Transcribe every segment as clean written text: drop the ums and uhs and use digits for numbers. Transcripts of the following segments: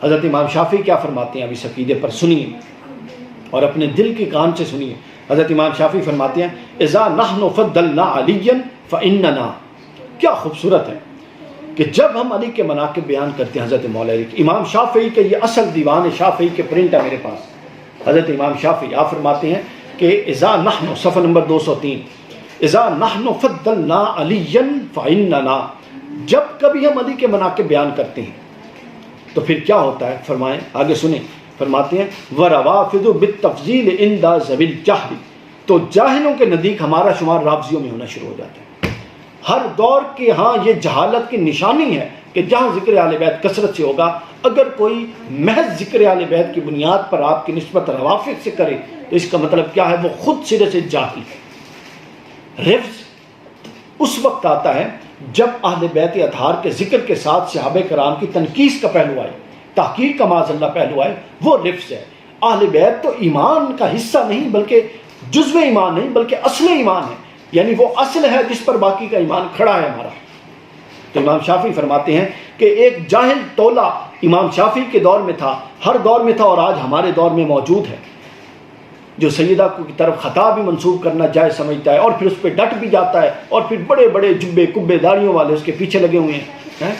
حضرت امام شافعی کیا فرماتے ہیں اب اس عقیدے پر سنیے اور اپنے دل کے کان سے سنیے. حضرت امام شافعی فرماتے ہیں اذا نحن فضلنا علیا فاننا، کیا خوبصورت ہے کہ جب ہم علی کے مناقب بیان کرتے ہیں حضرت مولا علی کے. امام شافعی کے یہ اصل دیوان شافعی کے پرنٹ ہے میرے پاس. حضرت امام شافعی آپ فرماتے ہیں کہ اذا نحن، صفحہ نمبر 203، اذا نحن فضلنا علیا فاننا، جب کبھی ہم علی کے مناقب بیان کرتے ہیں تو پھر کیا ہوتا ہے، فرمائیں آگے سنیں. فرماتے ہیں وَرَوَافِضُ بِالتَّفْضِيلِ عِنْدَ ذَوِي الْجَهْلِ، تو جاہلوں کے نزدیک ہمارا شمار رافضیوں میں ہونا شروع ہو جاتا ہے. ہر دور کے ہاں یہ جہالت کی نشانی ہے کہ جہاں ذکر اہل بیت کثرت سے ہوگا، اگر کوئی محض ذکر اہل بیت کی بنیاد پر آپ کی نسبت روافض سے کرے تو اس کا مطلب کیا ہے، وہ خود سرے سے جاہل ہے. رفض اس وقت آتا ہے جب اہل بیت اطہار کے ذکر کے ساتھ صحابہ کرام کی تنقیص کا پہلو آئے، تحقیر کا معاذ اللہ پہلو آئے، وہ رفض ہے. اہل بیت تو ایمان کا حصہ نہیں بلکہ جزو ایمان نہیں بلکہ اصل ایمان ہے، یعنی وہ اصل ہے جس پر باقی کا ایمان کھڑا ہے ہمارا. تو امام شافعی فرماتے ہیں کہ ایک جاہل ٹولہ امام شافعی کے دور میں تھا، ہر دور میں تھا اور آج ہمارے دور میں موجود ہے، جو سیدہ کی طرف خطا بھی منسوب کرنا جائز سمجھتا ہے اور پھر اس پہ ڈٹ بھی جاتا ہے اور پھر بڑے بڑے جبے کبے داڑھیوں والے اس کے پیچھے لگے ہوئے ہیں.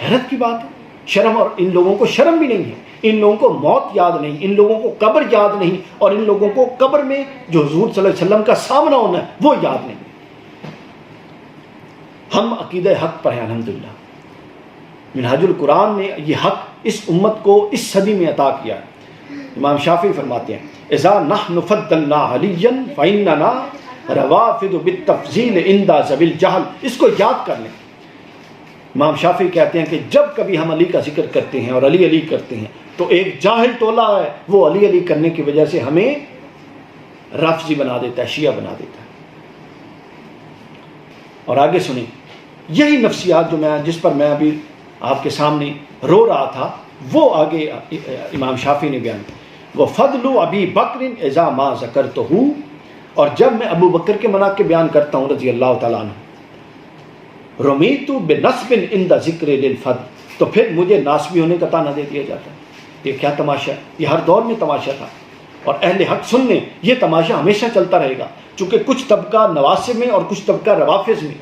حیرت کی بات ہے. شرم، اور ان لوگوں کو شرم بھی نہیں ہے، ان لوگوں کو موت یاد نہیں، ان لوگوں کو قبر یاد نہیں، اور ان لوگوں کو قبر میں جو حضور صلی اللہ علیہ وسلم کا سامنا ہونا ہے وہ یاد نہیں. ہم عقیدہ حق پر ہیں الحمدللہ. منہاج القرآن نے یہ حق اس امت کو اس صدی میں عطا کیا. امام شافعی فرماتے ہیں اذا نحن فضلنا علیا فاننا روافض بالتفضیل عند ذوی الجہل. اس کو یاد کر لیں. امام شافعی کہتے ہیں کہ جب کبھی ہم علی کا ذکر کرتے ہیں اور علی علی کرتے ہیں تو ایک جاہل ٹولہ ہے وہ علی علی کرنے کی وجہ سے ہمیں رافضی بنا دیتا ہے، شیعہ بنا دیتا ہے. اور آگے سنیں یہی نفسیات جس پر میں ابھی آپ کے سامنے رو رہا تھا وہ آگے امام شافعی نے بیان کیا. وہ فضل ابی بکر اذا ما ذکرتہ، اور جب میں ابو بکر کے مناقب بیان کرتا ہوں رضی اللہ تعالیٰ عنہ، رمیت بنصب عند ذکر للفضل، تو پھر مجھے ناسبی ہونے کا طعنہ دے دیا جاتا ہے. یہ کیا تماشا ہے، یہ ہر دور میں تماشا تھا اور اہل حق سن لیں یہ تماشا ہمیشہ چلتا رہے گا. چونکہ کچھ طبقہ نواسب میں اور کچھ طبقہ روافض میں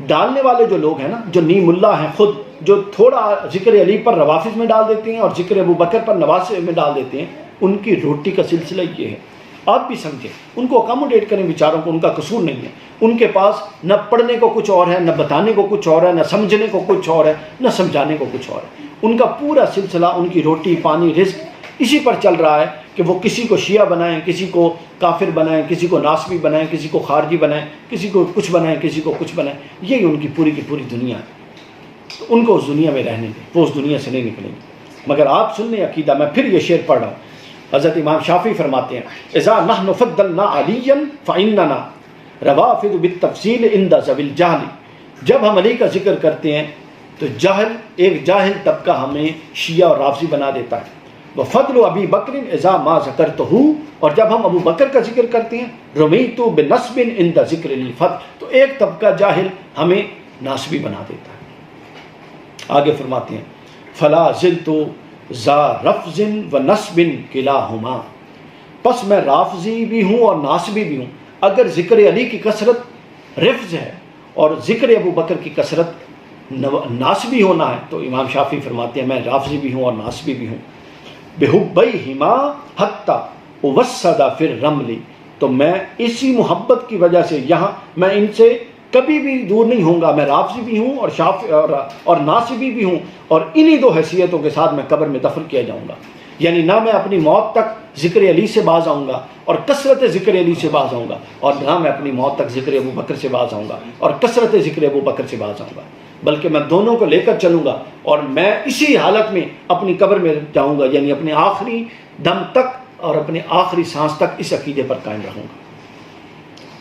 ڈالنے والے جو لوگ ہیں نا، جو نیم اللہ ہیں خود، جو تھوڑا ذکر علی پر روافض میں ڈال دیتے ہیں اور ذکر ابو بکر پر نواسب میں ڈال دیتے ہیں، ان کی روٹی کا سلسلہ یہ ہے. آپ بھی سمجھیں، ان کو اکاموڈیٹ کریں بیچاروں کو، ان کا قصور نہیں ہے. ان کے پاس نہ پڑھنے کو کچھ اور ہے، نہ بتانے کو کچھ اور ہے، نہ سمجھنے کو کچھ اور ہے، نہ سمجھانے کو کچھ اور ہے. ان کا پورا سلسلہ، ان کی روٹی پانی رزق اسی پر چل رہا ہے کہ وہ کسی کو شیعہ بنائیں، کسی کو کافر بنائیں، کسی کو ناسبی بنائیں، کسی کو خارجی بنائیں، کسی کو کچھ بنائیں، کسی کو کچھ بنائیں. یہی ان کی پوری کی پوری دنیا ہے. تو ان کو اس دنیا میں رہنے دیں، وہ اس دنیا سے نہیں نکلیں گے. مگر آپ سن لیں عقیدہ، میں پھر یہ شعر پڑھ رہا ہوں. حضرت امام شافعی فرماتے ہیں اذا نحن فضلنا علیا فاننا روافض بالتفصیل عند ذوی الجہل، جب ہم علی کا ذکر کرتے ہیں تو ایک جاہل طبقہ ہمیں شیعہ اور رافضی بنا دیتا ہے. وفضل ابی بکر اذا ما ذکرتہ، اور جب ہم ابو بکر کا ذکر کرتے ہیں رمیت بنصب عند ذکر للفضل، تو ایک طبقہ جاہل ہمیں ناسبی بنا دیتا ہے. آگے فرماتے ہیں فلا زلت ذا رفض و نصب کلاہما، پس میں رافضی بھی ہوں اور ناسبی بھی ہوں. اگر ذکر علی کی کثرت رفض ہے اور ذکر ابو بکر کی کثرت ناسبی ہونا ہے تو امام شافعی فرماتے ہیں میں رافضی بھی ہوں اور ناسبی بھی ہوں. بحبیہما حتی اوسد فی الرمل، تو میں اسی محبت کی وجہ سے یہاں میں ان سے کبھی بھی دور نہیں ہوں گا. میں رافضی بھی ہوں اور ناسبی بھی ہوں، اور انہی دو حیثیتوں کے ساتھ میں قبر میں دفن کیا جاؤں گا. یعنی نہ میں اپنی موت تک ذکر علی سے باز آؤں گا اور کثرت ذکر علی سے باز آؤں گا، اور نہ میں اپنی موت تک ذکر ابو بکر سے باز آؤں گا اور کثرت ذکر ابو بکر سے باز آؤں گا، بلکہ میں دونوں کو لے کر چلوں گا اور میں اسی حالت میں اپنی قبر میں جاؤں گا، یعنی اپنے آخری دم تک اور اپنے آخری سانس تک اس عقیدے پر قائم رہوں گا.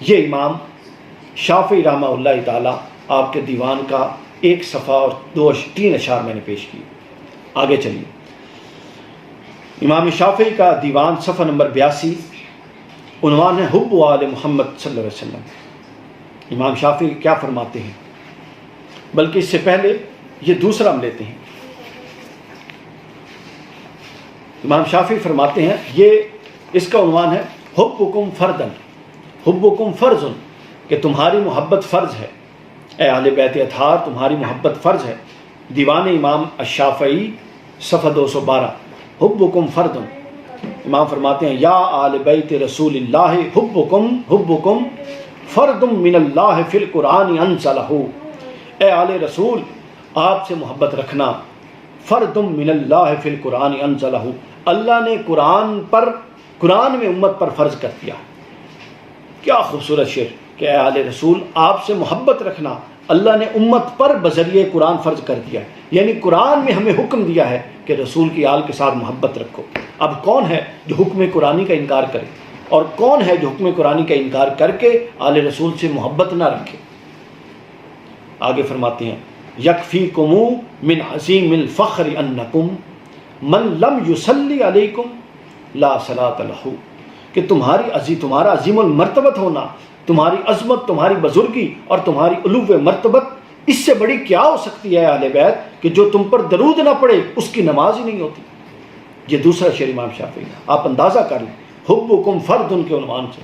یہ امام شافعی رحمہ اللہ تعالیٰ آپ کے دیوان کا ایک صفحہ اور 3 اشعار میں نے پیش کیے. آگے چلیے. امام شافعی کا دیوان صفحہ نمبر 82، عنوان ہے حب آل محمد صلی اللہ علیہ وسلم. امام شافعی کیا فرماتے ہیں، بلکہ اس سے پہلے یہ دوسرا ہم لیتے ہیں. امام شافعی فرماتے ہیں یہ اس کا عنوان ہے حبکم فردن، حبکم فرض، کہ تمہاری محبت فرض ہے، اے اہل بیت اطہار تمہاری محبت فرض ہے۔ دیوان امام الشافعی صفحہ 212، حبکم فرد، امام فرماتے ہیں یا آل بیت رسول اللہ حبکم فرد من اللہ فی القرآن انزلہ، اے آل رسول آپ سے محبت رکھنا فرد من اللہ فی القرآن انزلہ، اللہ نے قرآن میں امت پر فرض کر دیا۔ کیا خوبصورت شعر کہ اے آل رسول آپ سے محبت رکھنا اللہ نے امت پر بذریعہ قرآن فرض کر دیا ہے، یعنی قرآن میں ہمیں حکم دیا ہے کہ رسول کی آل کے ساتھ محبت رکھو۔ اب کون ہے جو حکم قرآنی کا انکار کرے، اور کون ہے جو حکم قرآنی کا انکار کر کے آل رسول سے محبت نہ رکھے؟ آگے فرماتے ہیں یکفیکم من عظیم الفخر انکم من لم یصلی علیکم لا صلاۃ لہ، کہ تمہارا عظیم المرتبت ہونا، تمہاری عظمت، تمہاری بزرگی اور تمہاری علو مرتبت اس سے بڑی کیا ہو سکتی ہے اہل بیت کہ جو تم پر درود نہ پڑے اس کی نماز ہی نہیں ہوتی۔ یہ دوسرا شعر امام شافعی، آپ اندازہ کر لیں حبکم فرد ان کے عنوان سے،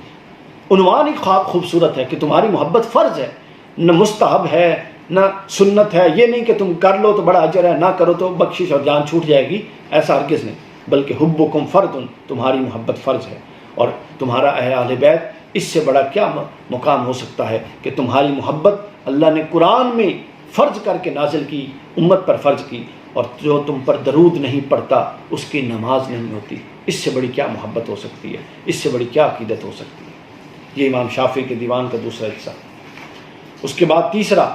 عنوان ہی خوبصورت ہے کہ تمہاری محبت فرض ہے، نہ مستحب ہے نہ سنت ہے، یہ نہیں کہ تم کر لو تو بڑا اجر ہے، نہ کرو تو بخشش اور جان چھوٹ جائے گی، ایسا ہرگز نہیں، بلکہ حبکم فرد تمہاری محبت فرض ہے۔ اور تمہارا اہل بیت اس سے بڑا کیا مقام ہو سکتا ہے کہ تمہاری محبت اللہ نے قرآن میں فرض کر کے نازل کی، امت پر فرض کی، اور جو تم پر درود نہیں پڑتا اس کی نماز نہیں ہوتی۔ اس سے بڑی کیا محبت ہو سکتی ہے، اس سے بڑی کیا عقیدت ہو سکتی ہے؟ یہ امام شافعی کے دیوان کا دوسرا حصہ۔ اس کے بعد تیسرا،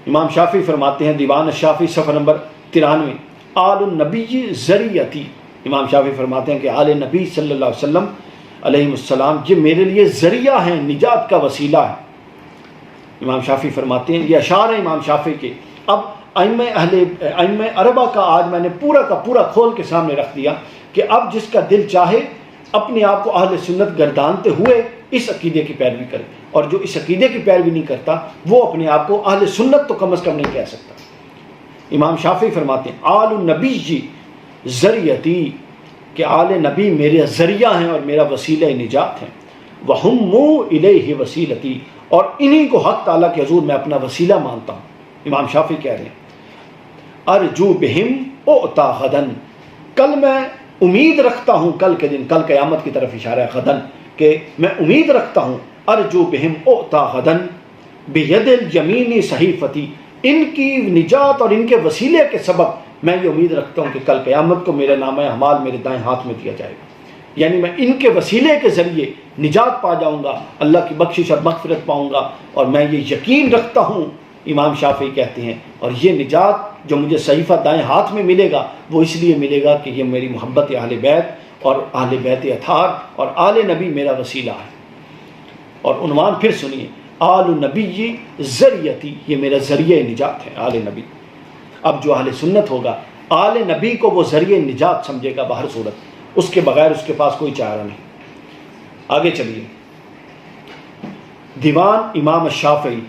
امام شافعی فرماتے ہیں دیوان الشافعی صفحہ نمبر 93، آل النبی ذریعتی، امام شافعی فرماتے ہیں کہ آل نبی صلی اللہ علیہ وسلم علیہ السلام یہ میرے لیے ذریعہ ہیں، نجات کا وسیلہ ہے۔ امام شافعی فرماتے ہیں، یہ اشعار ہیں امام شافعی کے۔ اب ائمہ اربعہ کا آج میں نے پورا کا پورا کھول کے سامنے رکھ دیا کہ اب جس کا دل چاہے اپنے آپ کو اہل سنت گردانتے ہوئے اس عقیدے کی پیروی کرے، اور جو اس عقیدے کی پیروی نہیں کرتا وہ اپنے آپ کو اہل سنت تو کم از کم نہیں کہہ سکتا۔ امام شافعی فرماتے ہیں آل النبی جی ذریعتی، کہ آل نبی میرے ذریعہ ہیں اور میرا وسیلہ نجات ہیں، وَهُمُّ إِلَيْهِ وَسِيلَتِي، اور انہی کو حق تعالیٰ کے حضور میں اپنا وسیلہ مانتا ہوں۔ امام شافعی کہہ رہے ہیں ارجو بہم اؤتا غدن، کل میں امید رکھتا ہوں، کل کے دن، کل قیامت کی طرف اشارہ ہے، غدن، کہ میں امید رکھتا ہوں، ارجو بہم اؤتا غدن بید الیمین صحیفتی، ان کی نجات اور ان کے وسیلے کے سبب میں یہ امید رکھتا ہوں کہ کل قیامت کو میرا نامہ اعمال میرے دائیں ہاتھ میں دیا جائے گا، یعنی میں ان کے وسیلے کے ذریعے نجات پا جاؤں گا، اللہ کی بخشش اور مغفرت پاؤں گا، اور میں یہ یقین رکھتا ہوں، امام شافعی کہتے ہیں، اور یہ نجات جو مجھے صحیفہ دائیں ہاتھ میں ملے گا وہ اس لیے ملے گا کہ یہ میری محبت اہل بیت اور اہل بیت اطہار اور آل نبی میرا وسیلہ ہے۔ اور عنوان پھر سنیے، آل النبی ذریعتی، یہ میرا ذریعہ نجات ہے آل نبی۔ اب جو اہل سنت ہوگا آل نبی کو وہ ذریعہ نجات سمجھے گا بہر صورت، اس کے بغیر اس کے پاس کوئی چارہ نہیں۔ آگے چلیے، دیوان امام الشافعی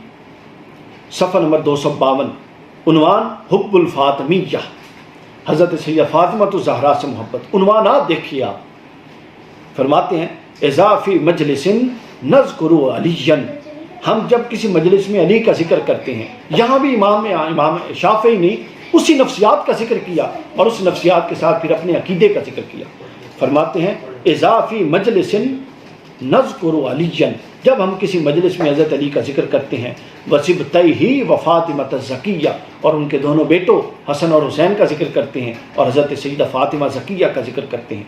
صفحہ نمبر 252، عنوان حب الفاطمیہ، حضرت سیدہ فاطمہ الزہرا سے محبت۔ عنوانات دیکھیے آپ، فرماتے ہیں اذا فی مجلس نذکر علیًا، ہم جب کسی مجلس میں علی کا ذکر کرتے ہیں، یہاں بھی امام شافعی نے اسی نفسیات کا ذکر کیا اور اس نفسیات کے ساتھ پھر اپنے عقیدے کا ذکر کیا۔ فرماتے ہیں اذا فی مجلس نذکر علیًا، جب ہم کسی مجلس میں حضرت علی کا ذکر کرتے ہیں، وصبتیہ وفاطمۃ الزکیہ، اور ان کے دونوں بیٹوں حسن اور حسین کا ذکر کرتے ہیں اور حضرت سیدہ فاطمہ زکیہ کا ذکر کرتے ہیں،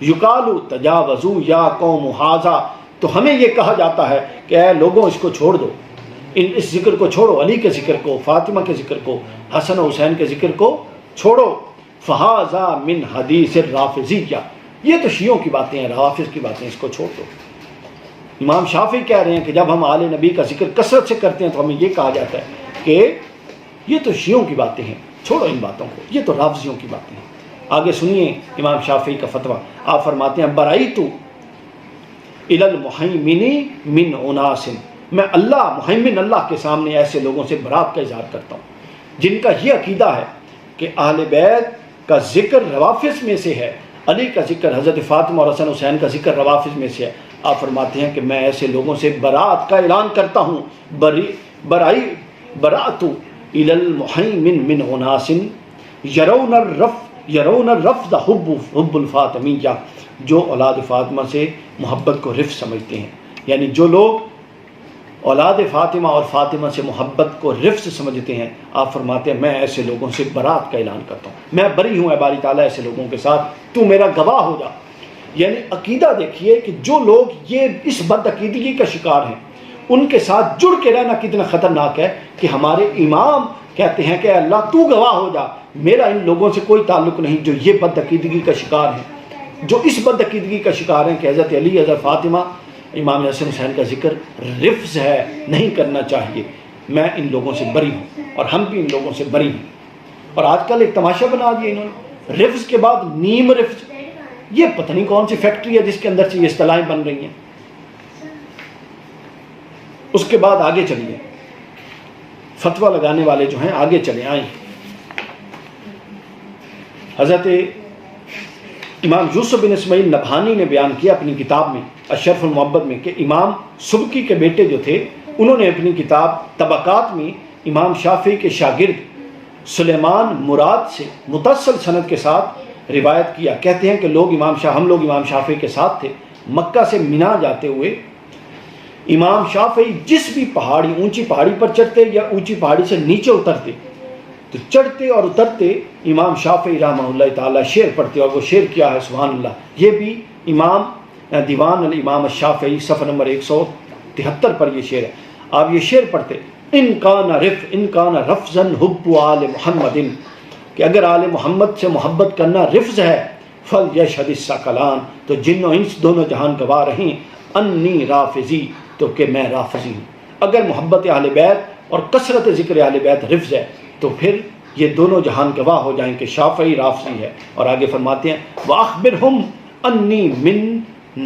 یقال تجاوزوا یا قوم ھذا، تو ہمیں یہ کہا جاتا ہے کہ اے لوگوں اس کو چھوڑ دو، اس ذکر کو چھوڑو، علی کے ذکر کو، فاطمہ کے ذکر کو، حسن و حسین کے ذکر کو چھوڑو، فھذا من حدیث الرافضیہ، یہ تو شیعوں کی باتیں ہیں، رافض کی باتیں، اس کو چھوڑ دو۔ امام شافعی کہہ رہے ہیں کہ جب ہم آل نبی کا ذکر کثرت سے کرتے ہیں تو ہمیں یہ کہا جاتا ہے کہ یہ تو شیعوں کی باتیں ہیں، چھوڑو ان باتوں کو، یہ تو رافضیوں کی باتیں ہیں۔ آگے سنیے امام شافعی کا فتویٰ، آپ فرماتے ہیں برائیت الی المہیمن من اناس، میں اللہ محیمن اللہ کے سامنے ایسے لوگوں سے برات کا اظہار کرتا ہوں جن کا یہ عقیدہ ہے کہ اہل بیت کا ذکر روافض میں سے ہے، علی کا ذکر، حضرت فاطمہ اور حسن حسین کا ذکر روافض میں سے ہے۔ آپ فرماتے ہیں کہ میں ایسے لوگوں سے برات کا اعلان کرتا ہوں، برأت الی المحیمن من اناس یرون الرفض حب الفاطمیہ، جو اولاد فاطمہ سے محبت کو رفض سمجھتے ہیں، یعنی جو لوگ اولاد فاطمہ اور فاطمہ سے محبت کو رفض سمجھتے ہیں، آپ فرماتے ہیں میں ایسے لوگوں سے برات کا اعلان کرتا ہوں، میں بری ہوں اے باری تعالیٰ ایسے لوگوں کے ساتھ، تو میرا گواہ ہو جا۔ یعنی عقیدہ دیکھیے کہ جو لوگ یہ اس بد عقیدگی کا شکار ہیں، ان کے ساتھ جڑ کے رہنا کتنا خطرناک ہے کہ ہمارے امام کہتے ہیں کہ اللہ تو گواہ ہو جا، میرا ان لوگوں سے کوئی تعلق نہیں جو یہ بد عقیدگی کا شکار ہیں، جو اس بد عقیدگی کا شکار ہیں کہ حضرت علی، حضرت فاطمہ، امام حسن حسین کا ذکر رفض ہے، نہیں کرنا چاہیے، میں ان لوگوں سے بری ہوں، اور ہم بھی ان لوگوں سے بری ہیں۔ اور آج کل ایک تماشا بنا دیا انہوں نے، رفض کے بعد نیم رفض، یہ پتہ نہیں کون سی فیکٹری ہے جس کے اندر سے یہ اصطلاحیں بن رہی ہیں۔ اس کے بعد آگے چلیے، فتویٰ لگانے والے جو ہیں آگے چلے آئیں۔ حضرت امام یوسف بن اسماعیل نبہانی نے بیان کیا اپنی کتاب میں اشرف المحبت میں کہ امام سبکی کے بیٹے جو تھے، انہوں نے اپنی کتاب طبقات میں امام شافعی کے شاگرد سلیمان مراد سے متصل سند کے ساتھ روایت کیا، کہتے ہیں کہ ہم لوگ امام شافعی کے ساتھ تھے، مکہ سے مینا جاتے ہوئے امام شافعی جس بھی پہاڑی، اونچی پہاڑی پر چڑھتے یا اونچی پہاڑی سے نیچے اترتے، تو چڑھتے اور اترتے امام شافعی رحمہ اللہ تعالیٰ شعر پڑھتے، اور وہ شعر کیا ہے سبحان اللہ، یہ بھی امام دیوان الامام الشافعی صفحہ نمبر 173 پر یہ شعر ہے۔ آپ یہ شعر پڑھتے، ان کان رفضا حب آل محمد، کہ اگر آل محمد سے محبت کرنا رفض ہے، فلیشہد الثقلان، تو جن و انس دونوں جہان گواہ رہیں، انی رافضی، تو کہ میں رافضی ہوں۔ اگر محبت اہل بیت اور کثرت ذکر اہل بیت رفض ہے تو پھر یہ دونوں جہان گواہ ہو جائیں کہ شافعی رافضی ہے۔ اور آگے فرماتے ہیں وَأَخْبِرْهُمْ أَنِّي مِن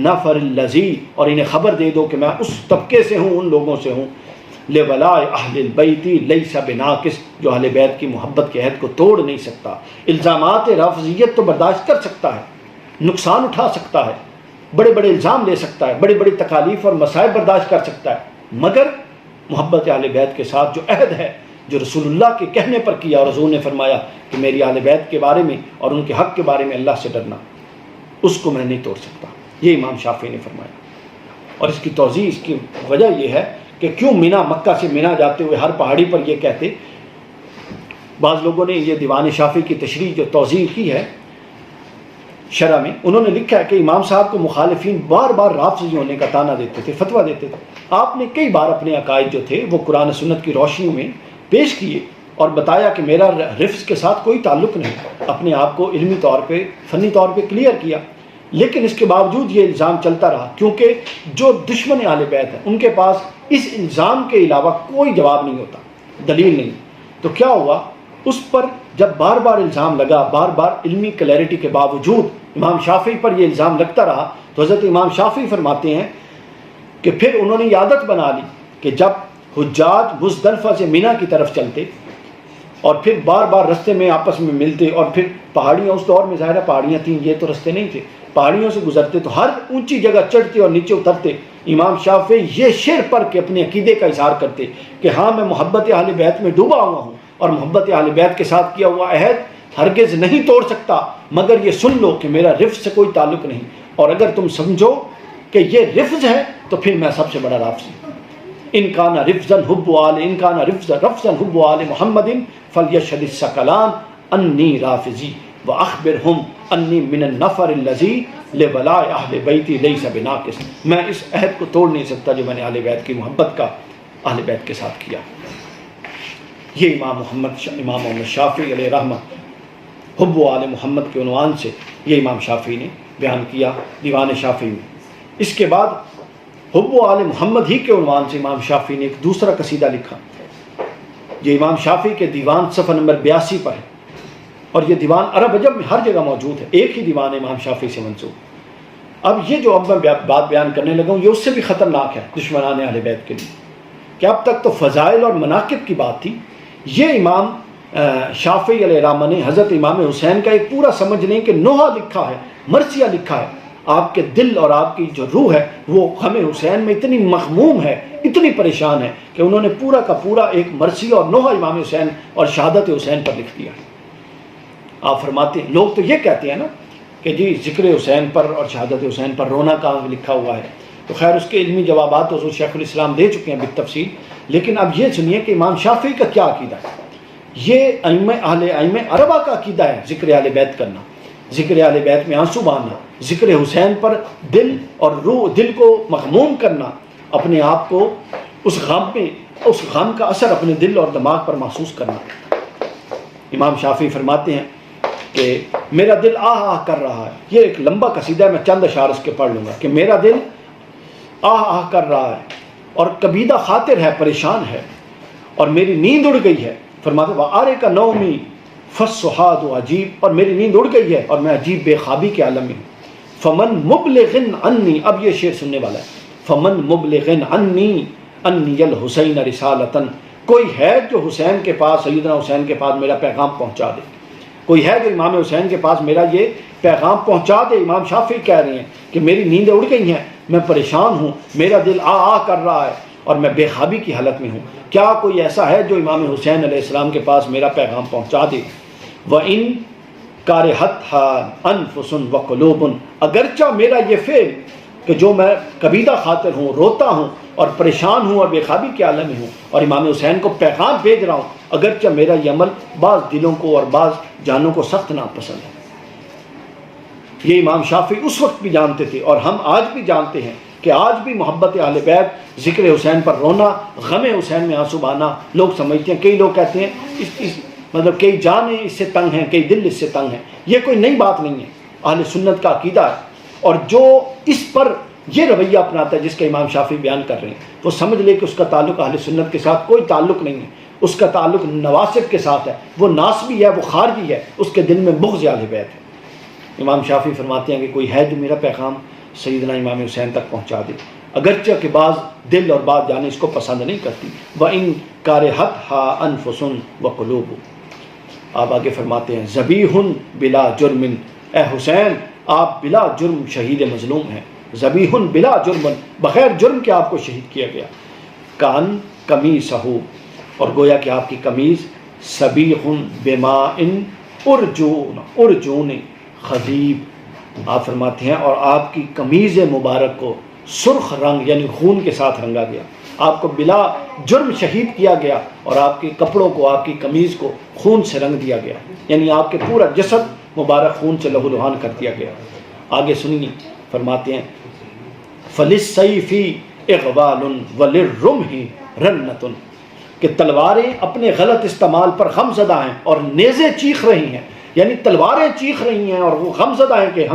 نَفَرِ الَّذِي، اور انہیں خبر دے دو کہ میں اس طبقے سے ہوں، ان لوگوں سے ہوں، لِوَلَاءِ أَهْلِ الْبَيْتِ لَيْسَ بِنَاقِصٍ، جو اہل بیت کی محبت کے عہد کو توڑ نہیں سکتا۔ الزامات رافضیت تو برداشت کر سکتا ہے، نقصان اٹھا سکتا ہے، بڑے بڑے الزام لے سکتا ہے، بڑی بڑی تکالیف اور مصائب برداشت کر سکتا ہے، مگر محبت اہل بیت کے ساتھ جو عہد ہے، جو رسول اللہ کے کہنے پر کیا، اور حضور نے فرمایا کہ میری اہل بیت کے بارے میں اور ان کے حق کے بارے میں اللہ سے ڈرنا، اس کو میں نہیں توڑ سکتا، یہ امام شافعی نے فرمایا۔ اور اس کی توضیح، اس کی وجہ یہ ہے کہ کیوں مکہ سے مینا جاتے ہوئے ہر پہاڑی پر یہ کہتے۔ بعض لوگوں نے یہ دیوان شافعی کی تشریح جو توضیح کی ہے شرح میں، انہوں نے لکھا ہے کہ امام صاحب کو مخالفین بار بار رافضی ہونے کا طعنہ دیتے تھے، فتویٰ دیتے تھے۔ آپ نے کئی بار اپنے عقائد جو تھے وہ قرآن سنت کی روشنی میں پیش کیے اور بتایا کہ میرا رفض کے ساتھ کوئی تعلق نہیں، اپنے آپ کو علمی طور پہ، فنی طور پہ کلیئر کیا، لیکن اس کے باوجود یہ الزام چلتا رہا، کیونکہ جو دشمن اہل بیت ہیں ان کے پاس اس الزام کے علاوہ کوئی جواب نہیں ہوتا، دلیل نہیں۔ تو کیا ہوا، اس پر جب بار بار الزام لگا، بار بار علمی کلیئرٹی کے باوجود امام شافعی پر یہ الزام لگتا رہا، تو حضرت امام شافعی فرماتے ہیں کہ پھر انہوں نے یہ عادت بنا لی کہ جب حجاج مزدلفہ سے مینا کی طرف چلتے اور پھر بار بار رستے میں آپس میں ملتے، اور پھر پہاڑیاں، اس دور میں ظاہر پہاڑیاں تھیں، یہ تو رستے نہیں تھے، پہاڑیوں سے گزرتے تو ہر اونچی جگہ چڑھتے اور نیچے اترتے، امام شافعی یہ شعر پڑھ کے اپنے عقیدے کا اظہار کرتے کہ ہاں میں محبت اہل بیت میں ڈوبا ہوا ہوں، اور محبت اہل بیت کے ساتھ کیا ہوا عہد ہرگز نہیں توڑ سکتا، مگر یہ سن لو کہ میرا رفض سے کوئی تعلق نہیں، اور اگر تم سمجھو کہ یہ رفض ہے تو پھر میں سب سے بڑا رافضی ہوں۔ ان کان رفضا حب آل محمد فلیشہد الثقلان انی رافضی واخبرہم انی من النفر الذی لولاء اہل بیتی لیس بناقص، میں اس عہد کو توڑ نہیں سکتا جو میں نے اہل بیت کی محبت کا اہل بیت کے ساتھ کیا۔ یہ امام محمد شافعی علیہ رحمہ حب آل محمد کے عنوان سے یہ امام شافعی نے بیان کیا دیوان شافعی میں۔ اس کے بعد حب آل محمد ہی کے عنوان سے امام شافعی نے ایک دوسرا قصیدہ لکھا، یہ امام شافعی کے دیوان صفحہ نمبر 82 پر ہے، اور یہ دیوان عرب عجم میں ہر جگہ موجود ہے، ایک ہی دیوان ہے امام شافعی سے منسوب۔ اب یہ جو اب میں بات بیان کرنے لگا ہوں یہ اس سے بھی خطرناک ہے دشمنان اہل بیت کے لیے، کہ اب تک تو فضائل اور مناقب کی بات تھی، یہ امام شافعی علیہ رحمہ نے حضرت امام حسین کا ایک پورا سمجھ لیں کہ نوحہ لکھا ہے مرثیہ لکھا ہے، آپ کے دل اور آپ کی جو روح ہے وہ غم حسین میں اتنی مغموم ہے، اتنی پریشان ہے کہ انہوں نے پورا کا پورا ایک مرثیہ اور نوحہ امام حسین اور شہادت حسین پر لکھ دیا۔ آپ فرماتے ہیں، لوگ تو یہ کہتے ہیں نا کہ جی ذکر حسین پر اور شہادت حسین پر رونا کہاں لکھا ہوا ہے، تو خیر اس کے علمی جوابات حضور شیخ الاسلام دے چکے ہیں بالتفصیل، لیکن اب یہ سنیے کہ امام شافعی کا کیا عقیدہ ہے۔ یہ ائمہ اربعہ کا عقیدہ ہے ذکر اہل بیت کرنا، ذکر اہل بیت میں آنسو بہانا، ذکر حسین پر دل اور روح، دل کو مغموم کرنا، اپنے آپ کو اس غم کا اثر اپنے دل اور دماغ پر محسوس کرنا۔ امام شافعی فرماتے ہیں کہ میرا دل آہ آہ کر رہا ہے، یہ ایک لمبا قصیدہ ہے، میں چند اشعار اس کے پڑھ لوں گا کہ میرا دل آہ آہ کر رہا ہے اور کبیدہ خاطر ہے، پریشان ہے، اور میری نیند اڑ گئی ہے۔ فرماتے وَآرے کا نومی فالسحاد عجیب، اور میری نیند اڑ گئی ہے اور میں عجیب بے خوابی کے عالم میں ہوں۔ فمن مبلغ عنی، اب یہ شعر سننے والا ہے، فمن مبلغ عنی انی الحسین رسالتاً، کوئی ہے جو حسین کے پاس، سیدنا حسین کے پاس میرا پیغام پہنچا دے، کوئی ہے جو امام حسین کے پاس میرا یہ پیغام پہنچا دے۔ امام شافعی کہہ رہے ہیں کہ میری نیندیں اڑ گئی ہیں، میں پریشان ہوں، میرا دل آ آ کر رہا ہے اور میں بے خوابی کی حالت میں ہوں، کیا کوئی ایسا ہے جو امام حسین علیہ السلام کے پاس میرا پیغام پہنچا دے؟ وَإِن کارہتھا انفس وقلوب، اگرچہ میرا یہ فعل کہ جو میں کبیدہ خاطر ہوں، روتا ہوں اور پریشان ہوں اور بے خوابی کے عالم میں ہوں اور امام حسین کو پیغام بھیج رہا ہوں، اگرچہ میرا یہ عمل بعض دلوں کو اور بعض جانوں کو سخت ناپسند ہے۔ یہ امام شافعی اس وقت بھی جانتے تھے اور ہم آج بھی جانتے ہیں کہ آج بھی محبت اہل بیت، ذکر حسین پر رونا، غم حسین میں آنسو بہانا، لوگ سمجھتے ہیں، کئی لوگ کہتے ہیں مطلب کئی جانیں اس سے تنگ ہیں، کئی دل اس سے تنگ ہیں، یہ کوئی نئی بات نہیں ہے، اہل سنت کا عقیدہ ہے، اور جو اس پر یہ رویہ اپناتا ہے جس کا امام شافعی بیان کر رہے ہیں، وہ سمجھ لے کہ اس کا تعلق اہل سنت کے ساتھ کوئی تعلق نہیں ہے، اس کا تعلق نواسب کے ساتھ ہے، وہ ناسبی ہے، وہ خارجی ہے، اس کے دل میں بغض اہل بیت ہے۔ امام شافعی فرماتے ہیں کہ کوئی ہے جو میرا پیغام سیدنا امام حسین تک پہنچا دے، اگرچہ کہ بعض دل اور بعض جانیں اس کو پسند نہیں کرتی۔ وَإِن کارہتھا انفس وقلوب، آپ آگے فرماتے ہیں ذبیح بلا جرم، اے حسین آپ بلا جرم شہید مظلوم ہیں، ذبیح بلا جرم، بغیر جرم کے آپ کو شہید کیا گیا۔ کان قمیصہ، اور گویا کہ آپ کی قمیض صبیح بماء ارجون خضیب، آپ فرماتے ہیں اور آپ کی قمیض مبارک کو سرخ رنگ یعنی خون کے ساتھ رنگا گیا، آپ کو بلا جرم شہید کیا گیا اور آپ کے کپڑوں کو، آپ کی قمیض کو خون سے رنگ دیا گیا، یعنی آپ کے پورا جسد مبارک خون سے لہو لہان کر دیا گیا۔ آگے سنیے، فرماتے ہیں فَلِلسَّيْفِ اِغْوَالٌ وَلِلرُّمْحِ رَنَّةٌ، کہ تلواریں اپنے غلط استعمال پر غم زدہ ہیں اور نیزیں چیخ رہی ہیں، یعنی تلواریں چیخ رہی ہیں اور وہ غم زدہ ہیں کہ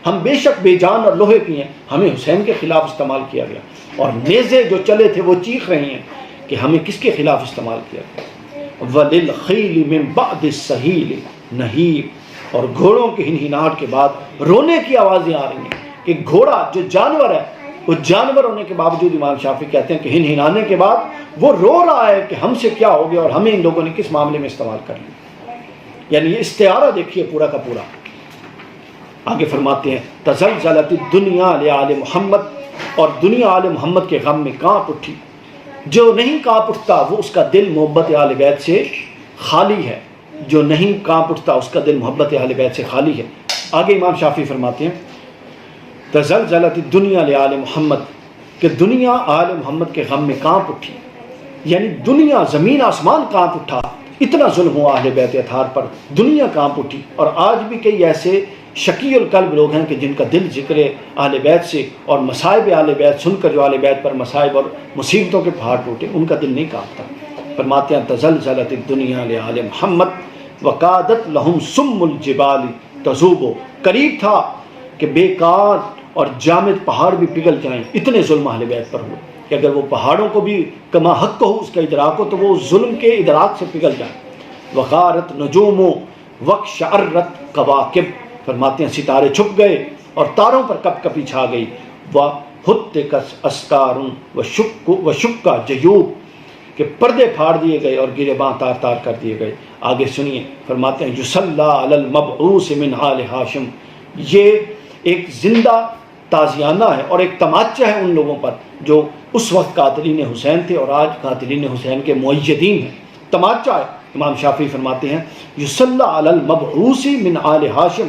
ہم بے شک بے جان اور لوہے کی ہیں، ہمیں حسین کے خلاف استعمال کیا گیا، اور نیزیں جو چلے تھے وہ چیخ رہی ہیں کہ ہمیں کس کے خلاف استعمال کیا گیا۔ وَلِلْخِيلِ مِن بَعْدِ السَّهِيلِ نَهِيبٌ، اور گھوڑوں کی ہنہناہٹ کے بعد رونے کی آوازیں آ رہی ہیں، کہ گھوڑا جو جانور ہے وہ جانور ہونے کے باوجود امام شافعی کہتے ہیں کہ ہنہنانے کے بعد وہ رو رہا ہے کہ ہم سے کیا ہو گیا اور ہمیں ان لوگوں نے کس معاملے میں استعمال کر لیا۔ یعنی یہ استعارہ دیکھیے پورا کا پورا۔ آگے فرماتے ہیں تزلزلت الدنیا لآل محمد، اور دنیا آل محمد کے غم میں کانپ اٹھی، جو نہیں کانپ اٹھتا وہ اس کا دل محبت آل بیت سے خالی ہے، جو نہیں کانپ اٹھتا اس کا دل محبت آل بیت سے خالی ہے۔ آگے امام شافعی فرماتے ہیں تزلزلت الدنیا لآل محمد، کہ دنیا آل محمد کے غم میں کانپ اٹھی، یعنی دنیا زمین آسمان کانپ اٹھا، اتنا ظلم ہوا اہل بیت اطہار پر، دنیا کانپ اٹھی۔ اور آج بھی کئی ایسے شقی القلب لوگ ہیں کہ جن کا دل ذکر اہل بیت سے اور مصائب اہل بیت سن کر جو اہل بیت پر مصائب اور مصیبتوں کے پہاڑ ٹوٹے، ان کا دل نہیں کانپتا۔ فرماتے ہیں تزلزلت الدنیا لآل محمد وقادت لہم سم الجبال تذوب، قریب تھا کہ بیکار اور جامد پہاڑ بھی پگھل جائیں، اتنے ظلم اہل بیت پر ہوئے کہ اگر وہ پہاڑوں کو بھی کما حق ہو اس کا ادراک ہو تو وہ ظلم کے ادراک سے پگھل جائیں۔ وغارت نجوم وقشعرت کواکب، فرماتے ہیں ستارے چھپ گئے اور تاروں پر کپ کپی چھا گئی۔ وَحُتِّكَتْ أَسْتَارٌ وَشُقَّ جَيُوبٌ، کہ پردے پھاڑ دیے گئے اور گریباں تار تار کر دیے گئے۔ آگے سنیے، فرماتے ہیں یُصَلَّىٰ عَلَى الْمَبْعُوثِ مِنْ آلِ ہاشم، یہ ایک زندہ تازیانہ ہے اور ایک تماچہ ہے ان لوگوں پر جو اس وقت قاتلین حسین تھے اور آج قاتلین حسین کے مؤیدین ہیں. تماچہ ہے. امام شافعی فرماتے ہیں یصلی علی المبعوث من آل ہاشم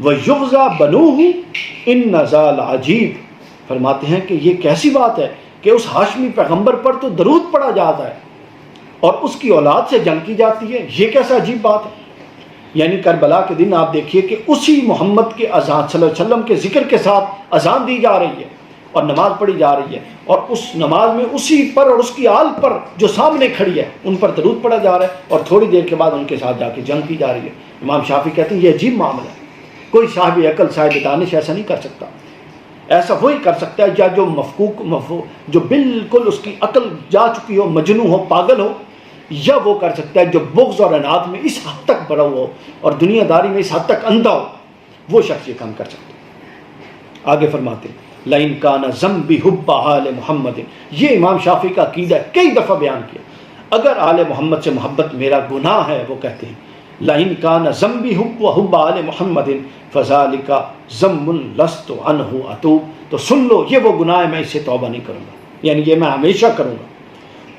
ویغزا بنوہ ان ذال عجیب. فرماتے ہیں کہ یہ کیسی بات ہے کہ اس ہاشمی پیغمبر پر تو درود پڑا جاتا ہے اور اس کی اولاد سے جنگ کی جاتی ہے. یہ کیسا عجیب بات ہے. یعنی کربلا کے دن آپ دیکھیے کہ اسی محمد کے اذان صلی اللہ علیہ وسلم کے ذکر کے ساتھ اذان دی جا رہی ہے اور نماز پڑھی جا رہی ہے، اور اس نماز میں اسی پر اور اس کی آل پر جو سامنے کھڑی ہے ان پر درود پڑھا جا رہا ہے، اور تھوڑی دیر کے بعد ان کے ساتھ جا کے جنگ کی جا رہی ہے. امام شافعی کہتے ہیں یہ عجیب معاملہ ہے. کوئی صاحب عقل صاحب دانش ایسا نہیں کر سکتا. ایسا وہی کر سکتا ہے یا جو جو بالکل اس کی عقل جا چکی ہو، مجنون ہو، پاگل ہو، یا وہ کر سکتا ہے جو بغض اور عناد میں اس حد تک بڑا ہو اور دنیا داری میں اس حد تک اندھا ہو. وہ شخص یہ کام کر سکتا ہے. آگے فرماتے ہیں لئن کان ذنبی حب آل محمد. یہ امام شافعی کا عقیدہ کئی دفعہ بیان کیا. اگر آل محمد سے محبت میرا گناہ ہے، وہ کہتے ہیں لئن کان ذنبی حب و حب آل محمد فذلک ذنب لست عنہ اتوب. تو سن لو یہ وہ گناہ ہے، میں اس سے توبہ نہیں کروں گا، یعنی یہ میں ہمیشہ کروں گا.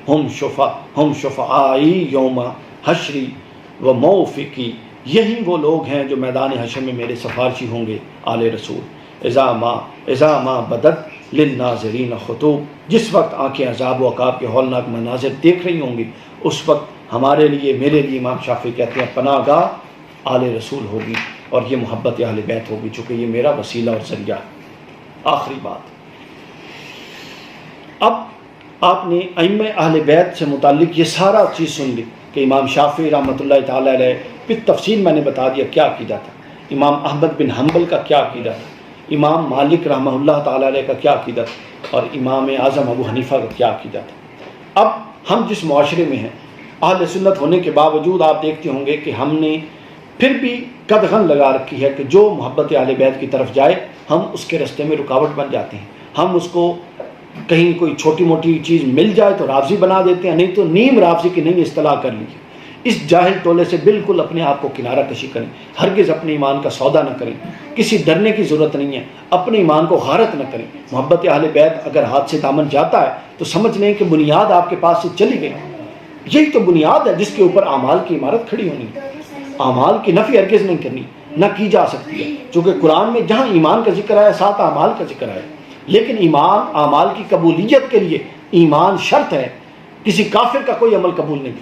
ہم شفعائی یوم حشری و موفقی. یہی وہ لوگ ہیں جو میدان حشر میں میرے سفارشی ہوں گے. آل رسول اذا ما بدت للناظرین خطوب. جس وقت آنکھیں عذاب و عقاب کے ہولناک مناظر دیکھ رہی ہوں گی، اس وقت ہمارے لیے، میرے لیے، امام شافعی کہتے ہیں پناہ گاہ آل رسول ہوگی اور یہ محبت اہل بیت ہوگی، چونکہ یہ میرا وسیلہ اور ذریعہ ہے. آخری بات، اب آپ نے ائمہ اہل بیت سے متعلق یہ سارا چیز سن لی کہ امام شافعی رحمۃ اللہ تعالی علیہ، پھر تفصیل میں نے بتا دیا کیا عقیدہ تھا. امام احمد بن حنبل کا کیا عقیدہ تھا، امام مالک رحمہ اللہ تعالی علیہ کا کیا عقیدہ تھا، اور امام اعظم ابو حنیفہ کا کیا عقیدہ تھا. اب ہم جس معاشرے میں ہیں، اہل سنت ہونے کے باوجود آپ دیکھتے ہوں گے کہ ہم نے پھر بھی قدغن لگا رکھی ہے کہ جو محبت اہل بیت کی طرف جائے ہم اس کے راستے میں رکاوٹ بن جاتے ہیں. ہم اس کو کہیں کوئی چھوٹی موٹی چیز مل جائے تو رافضی بنا دیتے ہیں، نہیں تو نیم رافضی کی نہیں اصطلاح کر لیجیے. اس جاہل ٹولے سے بالکل اپنے آپ کو کنارہ کشی کریں. ہرگز اپنے ایمان کا سودا نہ کریں. کسی ڈرنے کی ضرورت نہیں ہے. اپنے ایمان کو غارت نہ کریں. محبت اہل بیت اگر ہاتھ سے دامن جاتا ہے تو سمجھ لیں کہ بنیاد آپ کے پاس سے چلی گئی. یہی تو بنیاد ہے جس کے اوپر اعمال کی عمارت کھڑی ہونی ہے. اعمال کی نفی ہرگز نہیں کرنی، نہ کی جا سکتی ہے، چونکہ قرآن میں جہاں ایمان کا ذکر ہے ساتھ اعمال کا ذکر ہے. لیکن ایمان، اعمال کی قبولیت کے لیے ایمان شرط ہے. کسی کافر کا کوئی عمل قبول نہیں.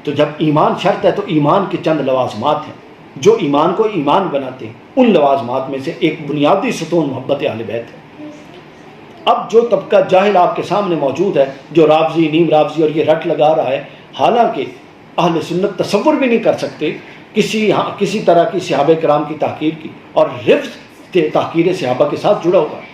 تو جب ایمان شرط ہے تو ایمان کے چند لوازمات ہیں جو ایمان کو ایمان بناتے ہیں. ان لوازمات میں سے ایک بنیادی ستون محبت اہل بیت ہے. اب جو طبقہ جاہل آپ کے سامنے موجود ہے، جو رافضی، نیم رافضی اور یہ رٹ لگا رہا ہے، حالانکہ اہل سنت تصور بھی نہیں کر سکتے کسی طرح کی صحابہ کرام کی تحقیر کی، اور رفض تحقیر صحابہ کے ساتھ جڑا ہوا ہے.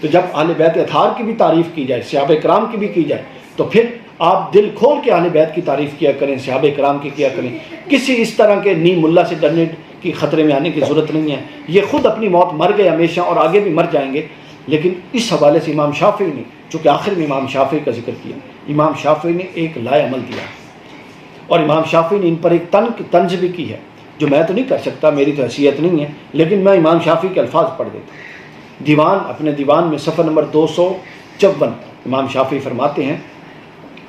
تو جب اہل بیت اطہار کی بھی تعریف کی جائے، صحابہ کرام کی بھی کی جائے، تو پھر آپ دل کھول کے اہل بیت کی تعریف کیا کریں، صحابہ کرام کی کیا کریں. کسی اس طرح کے نیم ملا سے ڈرنے کی خطرے میں آنے کی ضرورت نہیں ہے. یہ خود اپنی موت مر گئے ہمیشہ اور آگے بھی مر جائیں گے. لیکن اس حوالے سے امام شافعی نے، چونکہ آخر میں امام شافعی کا ذکر کیا، امام شافعی نے ایک لائے عمل دیا، اور امام شافعی نے ان پر ایک طنز بھی کی ہے جو میں تو نہیں کر سکتا، میری تو حیثیت نہیں ہے، لیکن میں امام شافعی کے الفاظ پڑھ دیتا ہوں. اپنے دیوان میں صفحہ نمبر 254 امام شافعی فرماتے ہیں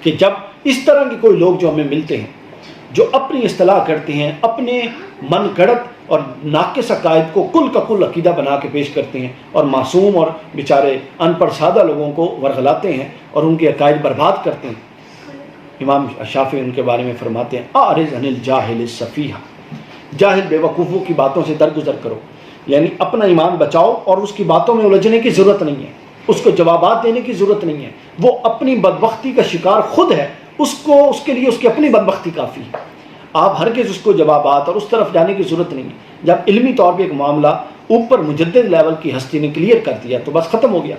کہ جب اس طرح کے کوئی لوگ جو ہمیں ملتے ہیں، جو اپنی اصطلاح کرتے ہیں، اپنے من گڑت اور ناقص عقائد کو کل کا کل عقیدہ بنا کے پیش کرتے ہیں، اور معصوم اور بیچارے ان پڑھ سادہ لوگوں کو ورغلاتے ہیں اور ان کے عقائد برباد کرتے ہیں، امام شافعی ان کے بارے میں فرماتے ہیں اعرض عن الجاہل السفیہ. جاہل بے وقوفوں کی باتوں سے درگزر کرو، یعنی اپنا ایمان بچاؤ اور اس کی باتوں میں الجھنے کی ضرورت نہیں ہے، اس کو جوابات دینے کی ضرورت نہیں ہے. وہ اپنی بدبختی کا شکار خود ہے، اس کے لیے اس کی اپنی بدبختی کافی ہے. آپ ہرگز اس کو جوابات اور اس طرف جانے کی ضرورت نہیں ہے. جب علمی طور پہ ایک معاملہ اوپر مجدد لیول کی ہستی نے کلیئر کر دیا تو بس ختم ہو گیا.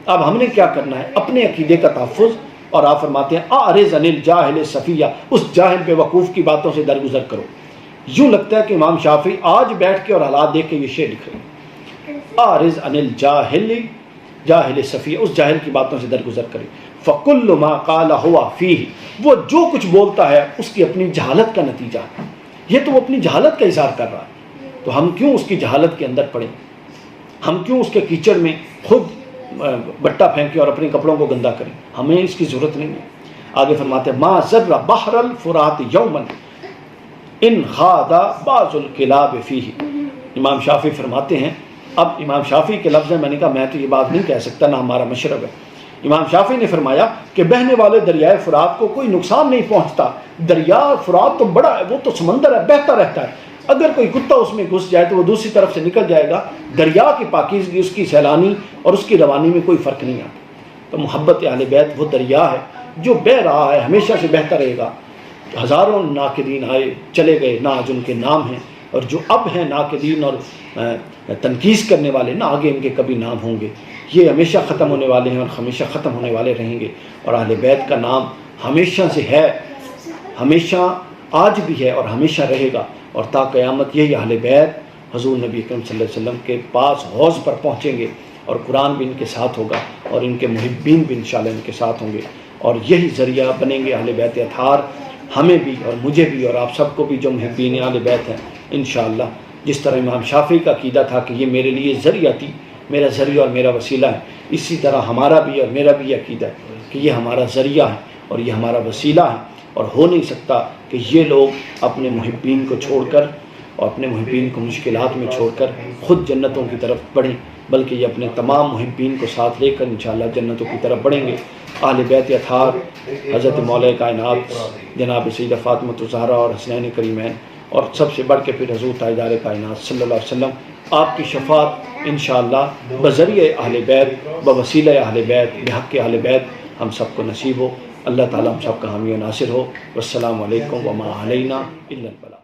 اب ہم نے کیا کرنا ہے؟ اپنے عقیدے کا تحفظ. اور آپ فرماتے ہیں اعرض عن الجاہل السفیہ، اس جاہل بے وقوف کی باتوں سے درگزر کرو. یوں لگتا ہے کہ امام شافعی آج بیٹھ کے اور حالات دیکھ کے یہ شعر لکھ رہے ہیں. اعرض عن الجاہل السفیہ، اس جاہل کی باتوں سے درگزر کرے. فَكُلُّ مَا قَالَ هُوَ فِيهِ، وہ جو کچھ بولتا ہے اس کی اپنی جہالت کا نتیجہ ہے. یہ تو وہ اپنی جہالت کا اظہار کر رہا ہے. تو ہم کیوں اس کی جہالت کے اندر پڑیں؟ ہم کیوں اس کے کیچڑ میں خود بٹا پھینکیں اور اپنے کپڑوں کو گندا کریں؟ ہمیں اس کی ضرورت نہیں ہے۔ آگے فرماتے ہیں ما ذر بحر الفرات یوما ان خاض بعض الکلاب فیہ۔ امام شافعی فرماتے ہیں، اب امام شافعی کے لفظ ہیں، میں نے کہا میں تو یہ بات نہیں کہہ سکتا، نہ ہمارا مشرب ہے۔ امام شافعی نے فرمایا کہ بہنے والے دریائے فرات کو کوئی نقصان نہیں پہنچتا، دریا فرات تو بڑا ہے، وہ تو سمندر ہے، بہتا رہتا ہے، اگر کوئی کتا اس میں گھس جائے تو وہ دوسری طرف سے نکل جائے گا، دریا کی پاکیزگی، اس کی سیلانی اور اس کی روانی میں کوئی فرق نہیں آتا۔ تو محبت اہل بیت وہ دریا ہے جو بہہ رہا ہے، ہمیشہ سے بہتا رہے گا۔ ہزاروں ناقدین آئے چلے گئے، نہ آج ان کے نام ہیں، اور جو اب ہیں ناقدین اور تنقیص کرنے والے، نہ آگے ان کے کبھی نام ہوں گے۔ یہ ہمیشہ ختم ہونے والے ہیں اور ہمیشہ ختم ہونے والے رہیں گے، اور اہل بیت کا نام ہمیشہ سے ہے، ہمیشہ آج بھی ہے اور ہمیشہ رہے گا، اور تا قیامت یہی اہل بیت حضور نبی اکرم صلی اللہ علیہ وسلم کے پاس حوض پر پہنچیں گے، اور قرآن بھی ان کے ساتھ ہوگا، اور ان کے محبین بھی انشاءاللہ ان کے ساتھ ہوں گے، اور یہی ذریعہ بنیں گے اہل بیت اطہار، ہمیں بھی اور مجھے بھی اور آپ سب کو بھی جو محبین اہل بیت ہیں انشاءاللہ۔ جس طرح امام شافعی کا عقیدہ تھا کہ یہ میرے لیے ذریعہ تھی، میرا ذریعہ اور میرا وسیلہ ہے، اسی طرح ہمارا بھی اور میرا بھی عقیدہ ہے کہ یہ ہمارا ذریعہ ہے اور یہ ہمارا وسیلہ ہے، اور ہو نہیں سکتا کہ یہ لوگ اپنے محبین کو چھوڑ کر اور اپنے محبین کو مشکلات میں چھوڑ کر خود جنتوں کی طرف بڑھیں، بلکہ یہ اپنے تمام محبین کو ساتھ لے کر انشاءاللہ جنتوں کی طرف بڑھیں گے۔ اہل بیت اطہار حضرت مولا کائنات جناب سیدہ فاطمۃ الزہرا اور حسنین کریمین، اور سب سے بڑھ کے پھر حضور تاجدار کائنات صلی اللہ علیہ وسلم، آپ کی شفاعت انشاءاللہ بذریعہ اہل بیت، بوسیلہ اہل بیت، بحق اہل بیت ہم سب کو نصیب ہو۔ اللہ تعالیٰ ہم سب کا حامی و ناصر ہو۔ والسلام علیکم وما علینا الا البلاغ۔